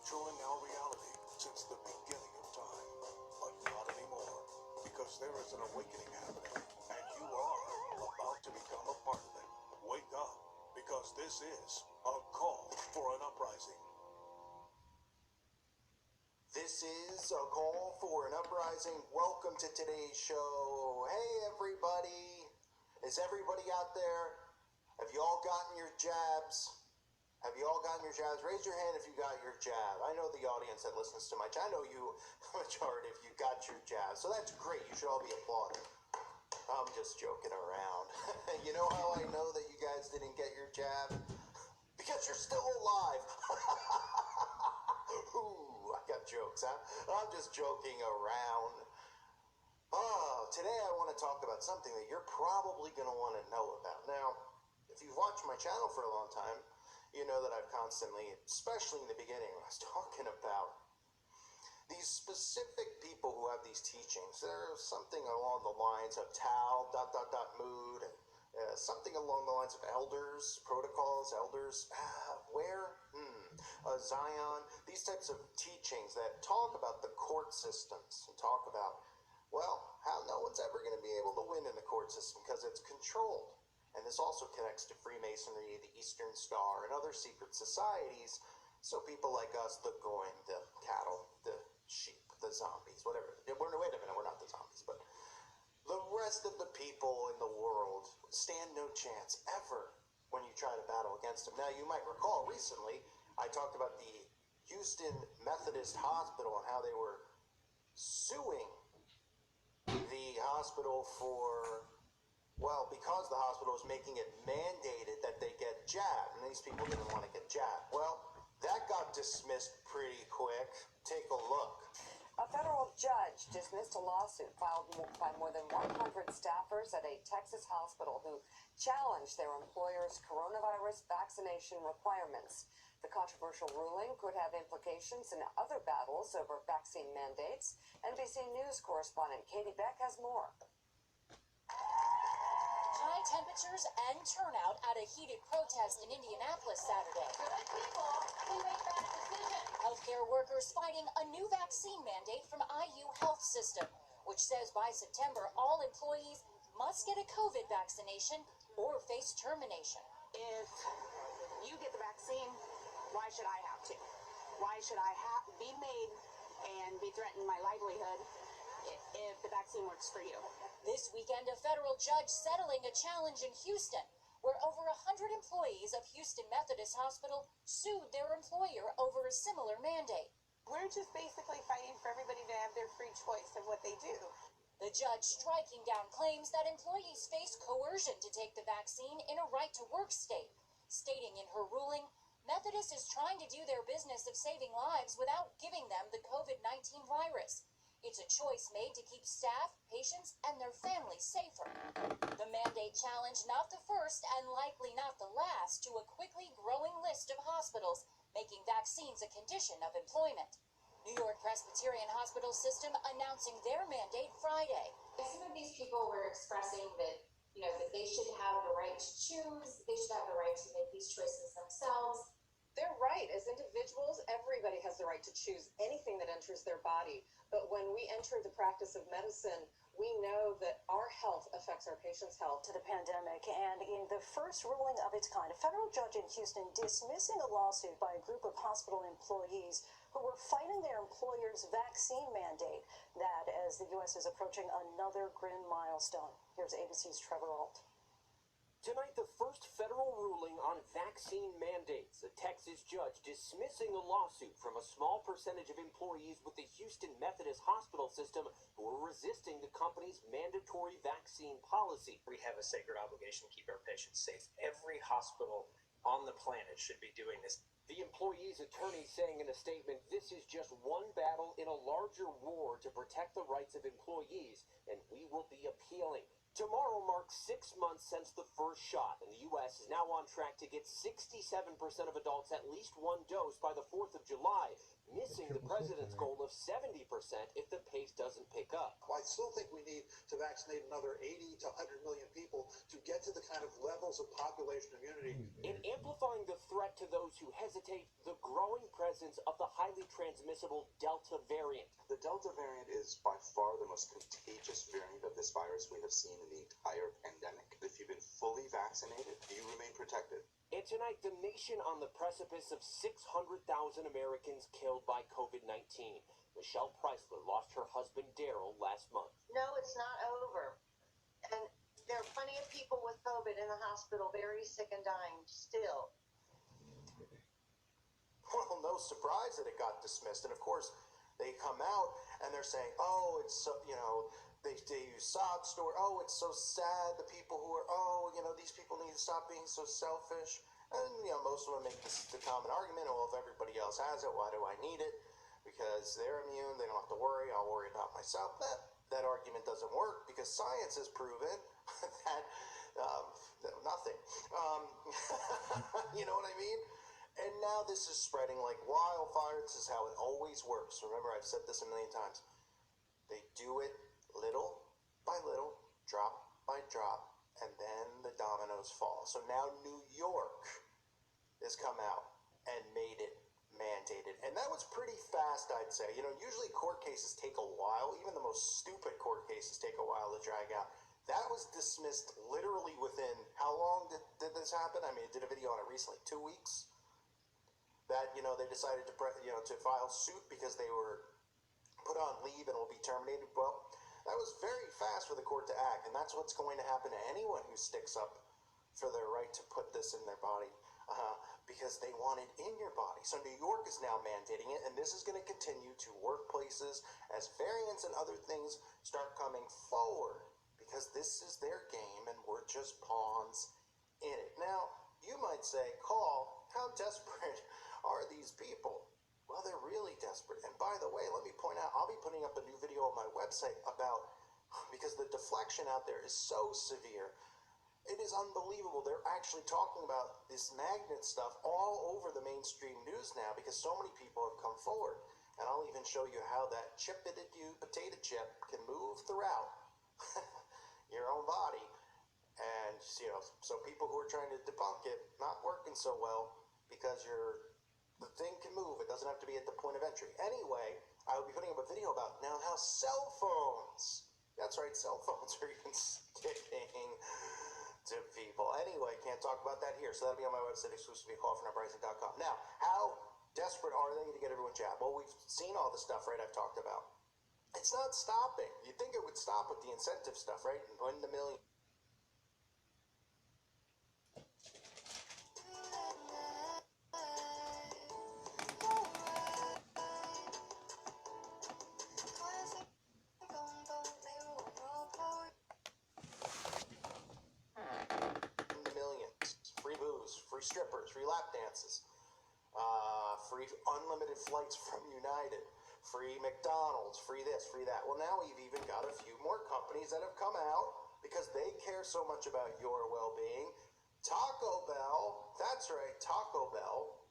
true and now reality since the beginning of time. But not anymore, because there is an awakening happening, and you are about to become a part of it. Wake up, because this is a call for an uprising. This is a call for an uprising. Welcome to today's show. Hey, everybody. Is everybody out there? Have you all gotten your jabs? Have you all gotten your jabs? Raise your hand if you got your jab. I know the audience that listens to my channel. I know you, majority of you got your jab. So that's great. You should all be applauding. I'm just joking around. You know how I know that you guys didn't get your jab? Because you're still alive. Ooh, I got jokes, huh? I'm just joking around. Today I want to talk about something that you're probably going to want to know about. Now, if you've watched my channel for a long time, you know that I've constantly, especially in the beginning, I was talking about these specific people who have these teachings. There's something along the lines of Tao, mood, and something along the lines of elders, protocols, elders, Zion, these types of teachings that talk about the court systems and talk about, well, how no one's ever going to be able to win in the court system because it's controlled. And this also connects to Freemasonry, the Eastern Star, and other secret societies. So people like us, the Goyim, the cattle, the sheep, the zombies, whatever. Wait a minute, we're not the zombies, but the rest of the people in the world stand no chance ever when you try to battle against them. Now, you might recall recently, I talked about the Houston Methodist Hospital and how they were suing the hospital for, well, because the hospital was making it mandated that they get jabbed, and these people didn't want to get jabbed. Well, that got dismissed pretty quick. Take a look. A federal judge dismissed a lawsuit filed by more than 100 staffers at a Texas hospital who challenged their employer's coronavirus vaccination requirements. The controversial ruling could have implications in other battles over vaccine mandates. NBC News correspondent Katie Beck has more. High temperatures and turnout at a heated protest in Indianapolis Saturday. Good people, we made that decision. Healthcare workers fighting a new vaccine mandate from IU Health System, which says by September all employees must get a COVID vaccination or face termination. If you get the vaccine, why should I have to? Why should I be made and be threatened my livelihood if the vaccine works for you? This weekend, a federal judge settling a challenge in Houston, where over 100 employees of Houston Methodist Hospital sued their employer over a similar mandate. We're just basically fighting for everybody to have their free choice of what they do. The judge striking down claims that employees face coercion to take the vaccine in a right-to-work state, stating in her ruling, Methodist is trying to do their business of saving lives without giving them the COVID-19 virus. It's a choice made to keep staff, patients, and their families safer. The mandate challenge not the first and likely not the last to a quickly growing list of hospitals making vaccines a condition of employment. New York Presbyterian Hospital System announcing their mandate Friday. Some of these people were expressing that, that they should have the right to choose, they should have the right to make these choices themselves. They're right. As individuals, everybody has the right to choose anything that enters their body. But when we enter the practice of medicine, we know that our health affects our patients' health. To the pandemic, and in the first ruling of its kind, a federal judge in Houston dismissing a lawsuit by a group of hospital employees who were fighting their employer's vaccine mandate. That as the U.S. is approaching another grim milestone. Here's ABC's Trevor Ault. Tonight, the first federal ruling on vaccine mandates. A Texas judge dismissing a lawsuit from a small percentage of employees with the Houston Methodist Hospital System who were resisting the company's mandatory vaccine policy. We have a sacred obligation to keep our patients safe. Every hospital on the planet should be doing this. The employee's attorney saying in a statement, this is just one battle in a larger war to protect the rights of employees, and we will be appealing. Tomorrow marks 6 months since the first shot, and the U.S. is now on track to get 67% of adults at least one dose by the 4th of July, missing the president's goal of 70% if the pace doesn't pick up. I still think we need to vaccinate another 80 to 100 million people to get to the kind of levels of population immunity. In amplifying the threat to those who hesitate, the growing presence of the highly transmissible Delta variant. The Delta variant is by far the most contagious variant of this virus we have seen in the entire pandemic. If you've been fully vaccinated, you remain protected. And tonight, the nation on the precipice of 600,000 Americans killed by COVID-19. Michelle Preisler lost her husband Daryl last month. No, it's not over. And there are plenty of people with COVID in the hospital, very sick and dying still. Well, no surprise that it got dismissed. And of course, they come out and they're saying, oh, it's so, they use sob story. Oh, it's so sad. The people who are, these people need to stop being so selfish. And, most of them make the common argument, well, if everybody else has it, why do I need it? Because they're immune, they don't have to worry, I'll worry about myself. That argument doesn't work because science has proven that nothing. You know what I mean? And now this is spreading like wildfire. This is how it always works. Remember, I've said this a million times. They do it little by little, drop by drop, and then the dominoes fall. So now New York has come out and made it mandated. And that was pretty fast, I'd say. Usually court cases take a while. Even the most stupid court cases take a while to drag out. That was dismissed literally within, how long did this happen? I did a video on it recently, 2 weeks. That, they decided to file suit because they were put on leave and will be terminated. Well, that was very fast for the court to act, and that's what's going to happen to anyone who sticks up for their right to put this in their body, because they want it in your body. So New York is now mandating it, and this is going to continue to workplaces as variants and other things start coming forward, because this is their game, and we're just pawns in it. Now, you might say, Call, how desperate are these people? Well, they're really desperate. And by the way, let me point out, I'll be putting up a new video on my website because the deflection out there is so severe. It is unbelievable. They're actually talking about this magnet stuff all over the mainstream news now because so many people have come forward. And I'll even show you how that potato chip can move throughout your own body. And, so people who are trying to debunk it, not working so well because the thing can move. It doesn't have to be at the point of entry. Anyway, I will be putting up a video about now how cell phones, that's right, cell phones are even sticking to people. Anyway, can't talk about that here. So that'll be on my website, exclusively at callfornuprising.com. Now, how desperate are they to get everyone jabbed? Well, we've seen all the stuff, right, I've talked about. It's not stopping. You'd think it would stop with the incentive stuff, right? And win the million. Free strippers, free lap dances, free unlimited flights from United, free McDonald's, free this, free that. Well, now we've even got a few more companies that have come out because they care so much about your well-being. Taco Bell, that's right, Taco Bell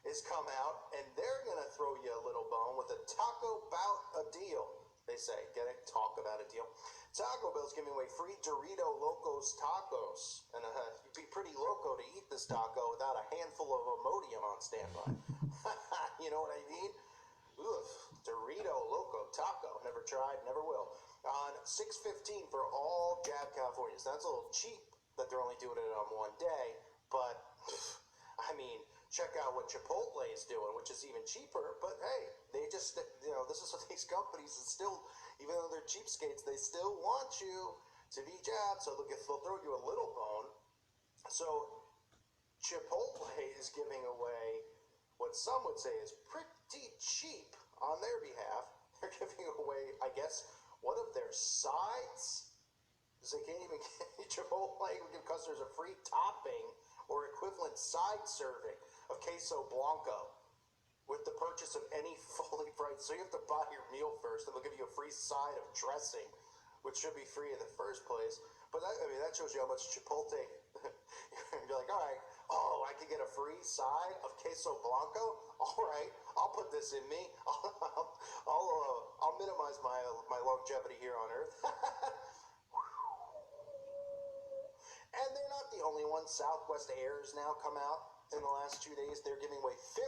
has come out and they're going to throw you a little bone with a taco bout a deal. They say, get it? Talk about a deal. Taco Bell's giving away free Dorito Locos tacos. And you'd be pretty loco to eat this taco without a handful of Imodium on standby. You know what I mean? Oof, Dorito Loco taco. Never tried, never will. On $6.15 for all Jab Californians. That's a little cheap that they're only doing it on one day. But, check out what Chipotle is doing, which is even cheaper. But hey, they just, this is what these companies still, even though they're cheapskates, they still want you to be jabbed. So they'll throw you a little bone. So Chipotle is giving away what some would say is pretty cheap on their behalf. They're giving away, I guess, one of their sides. Because they can't even get Chipotle would give customers a free topping or equivalent side serving of queso blanco with the purchase of any fully priced. So you have to buy your meal first, and they'll give you a free side of dressing which should be free in the first place. But that shows you how much Chipotle. You're like, all right, I could get a free side of queso blanco. All right, I'll put this in me. I'll minimize my longevity here on Earth. And they're not the only ones. Southwest Air's now come out in the last 2 days. They're giving away 50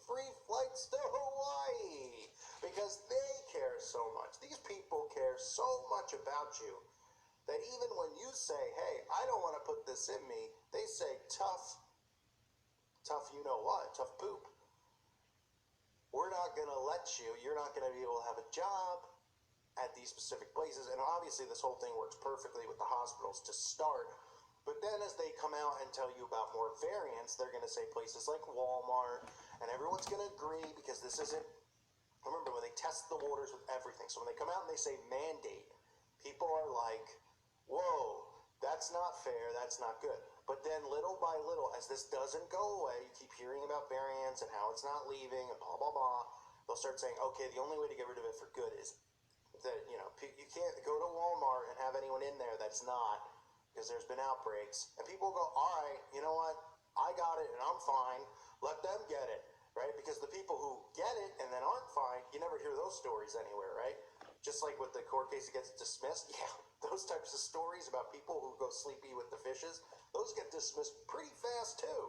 free flights to Hawaii because they care so much. These people care so much about you that even when you say, hey, I don't want to put this in me, they say, tough you know what, tough poop. We're not going to let you, you're not going to be able to have a job at these specific places. And obviously this whole thing works perfectly with the hospitals to start. But then as they come out and tell you about more variants, they're going to say places like Walmart, and everyone's going to agree because this isn't, remember when they test the waters with everything. So when they come out and they say mandate, people are like, whoa, that's not fair, that's not good. But then little by little, as this doesn't go away, you keep hearing about variants and how it's not leaving and blah, blah, blah. They'll start saying, okay, the only way to get rid of it for good is that, you can't go to Walmart and have anyone in there that's not, because there's been outbreaks, and people go, all right, you know what, I got it and I'm fine, let them get it, right? Because the people who get it and then aren't fine, you never hear those stories anywhere, right? Just like with the court case that gets dismissed, those types of stories about people who go sleepy with the fishes, those get dismissed pretty fast too.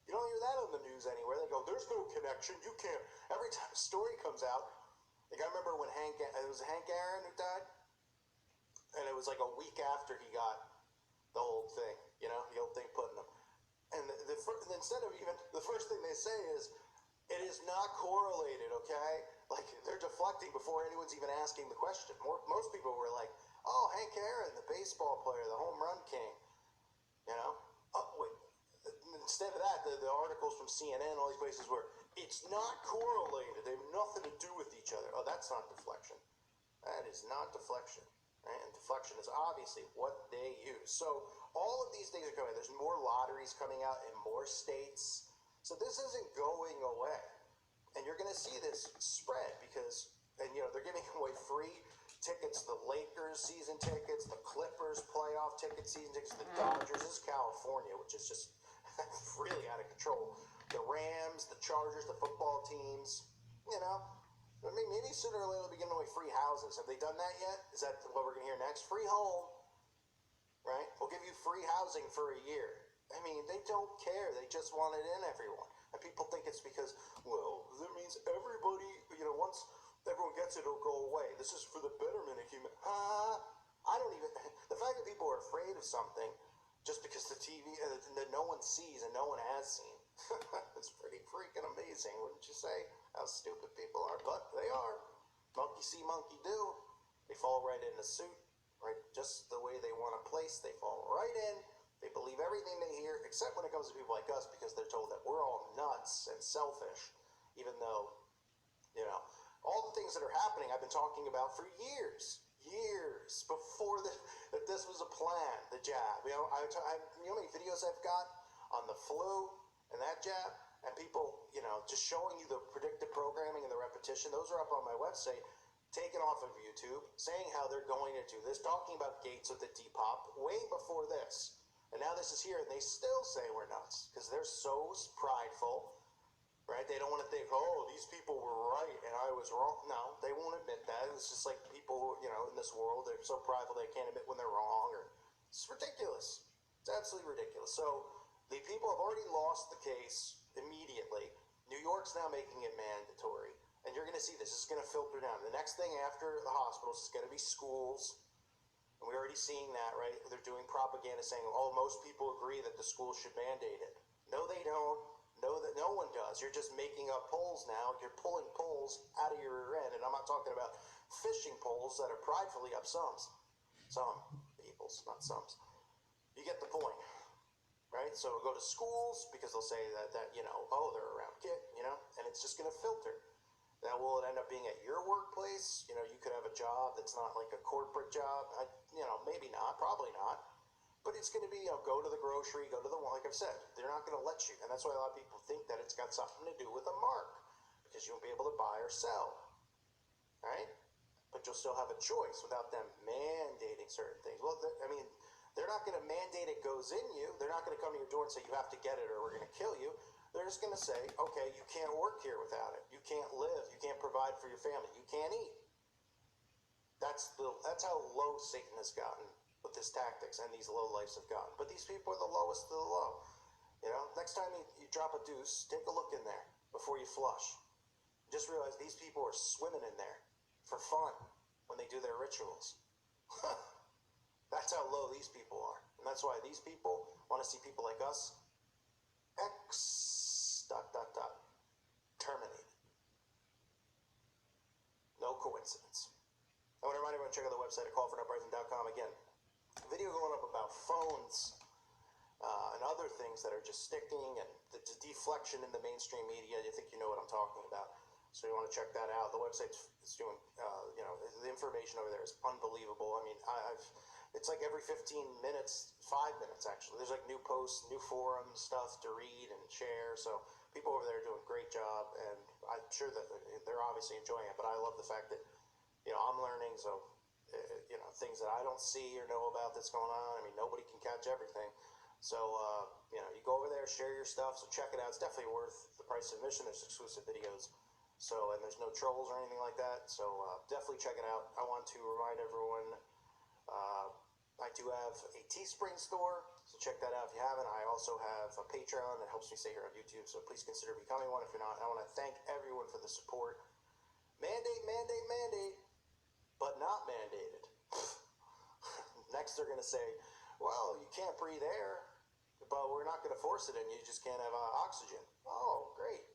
You don't hear that on the news anywhere. They go, there's no connection, you can't, every time a story comes out, like I remember when it was Hank Aaron who died, and it was like a week after he got the whole thing, the old thing putting them. And instead of even, the first thing they say is, it is not correlated, okay? Like, they're deflecting before anyone's even asking the question. Most people were like, oh, Hank Aaron, the baseball player, the home run king, Instead of that, the articles from CNN, all these places were, it's not correlated, they have nothing to do with each other. Oh, that's not deflection. That is not deflection. Right? And deflection is obviously what they use. So all of these things are coming. There's more lotteries coming out in more states. So this isn't going away. And you're going to see this spread because, they're giving away free tickets, the Lakers season tickets, the Clippers playoff ticket season tickets, the Dodgers. This is California, which is just really out of control. The Rams, the Chargers, the football teams, maybe sooner or later they'll be giving away free houses. Have they done that yet? Is that what we're going to hear next? Free home, right? We'll give you free housing for a year. I mean, they don't care. They just want it in everyone. And people think it's because, well, that means everybody, once everyone gets it, it'll go away. This is for the betterment of human. The fact that people are afraid of something just because the TV, that no one sees and no one has seen. It's pretty freaking amazing, wouldn't you say? How stupid people are, but they are. Monkey see, monkey do. They fall right in the suit, right? Just the way they want a place, they fall right in. They believe everything they hear, except when it comes to people like us, because they're told that we're all nuts and selfish, even though, all the things that are happening I've been talking about for years before that this was a plan, the jab. You know how many videos I've got on the flu and that jab, and people, just showing you the predictive programming and the repetition. Those are up on my website, taken off of YouTube, saying how they're going to do this, talking about Gates with the Depop way before this. And now this is here, and they still say we're nuts because they're so prideful, right? They don't want to think, oh, these people were right and I was wrong. No, they won't admit that. It's just like people, in this world, they're so prideful they can't admit when they're wrong. It's ridiculous. It's absolutely ridiculous. So the people have already lost the case immediately. New York's now making it mandatory. And you're going to see this. It's going to filter down. The next thing after the hospitals is going to be schools. And we're already seeing that, right? They're doing propaganda saying, oh, most people agree that the schools should mandate it. No, they don't. No one does. You're just making up polls now. You're pulling polls out of your rear end. And I'm not talking about fishing polls that are pridefully up sums. Some people's, not sums. You get the point, right? So we'll go to schools because they'll say that oh, they're around kid, and it's just going to filter. Now, will it end up being at your workplace? You could have a job that's not like a corporate job. Maybe not, probably not. But it's going to be, go to the grocery, go to the, like I've said, they're not going to let you. And that's why a lot of people think that it's got something to do with a mark, because you won't be able to buy or sell, right? but you'll still have a choice without them mandating certain things. Well, they're not going to mandate it goes in you. They're not going to come to your door and say you have to get it or we're going to kill you. They're just going to say, okay, you can't work here without it. You can't live. You can't provide for your family. You can't eat. That's how low Satan has gotten with his tactics, and these low lives have gotten. But these people are the lowest of the low. Next time you drop a deuce, take a look in there before you flush. Just realize these people are swimming in there for fun when they do their rituals. That's how low these people are. And that's why these people want to see people like us terminated. No coincidence. I want to remind everyone to check out the website at callforanuprising.com. Again, video going up about phones and other things that are just sticking, and the deflection in the mainstream media. I think you know what I'm talking about. So you want to check that out. The website's doing, the information over there is unbelievable. I mean, it's like every 15 minutes, 5 minutes actually, there's like new posts, new forums, stuff to read and share. So people over there are doing a great job, and I'm sure that they're obviously enjoying it. But I love the fact that, I'm learning. So, things that I don't see or know about that's going on. I mean, nobody can catch everything. So, you go over there, share your stuff. So check it out. It's definitely worth the price of admission. There's exclusive videos. So, and there's no trolls or anything like that. So, definitely check it out. I want to remind everyone, I do have a Teespring store, so check that out if you haven't. I also have a Patreon that helps me stay here on YouTube, so please consider becoming one if you're not. I want to thank everyone for the support. Mandate, mandate, mandate, but not mandated. Next, they're going to say, well, you can't breathe air, but we're not going to force it in you. You just can't have oxygen. Oh, great.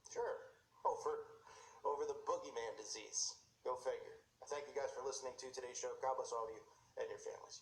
Sure. Over the boogeyman disease. Go figure. Thank you guys for listening to today's show. God bless all of you and your families.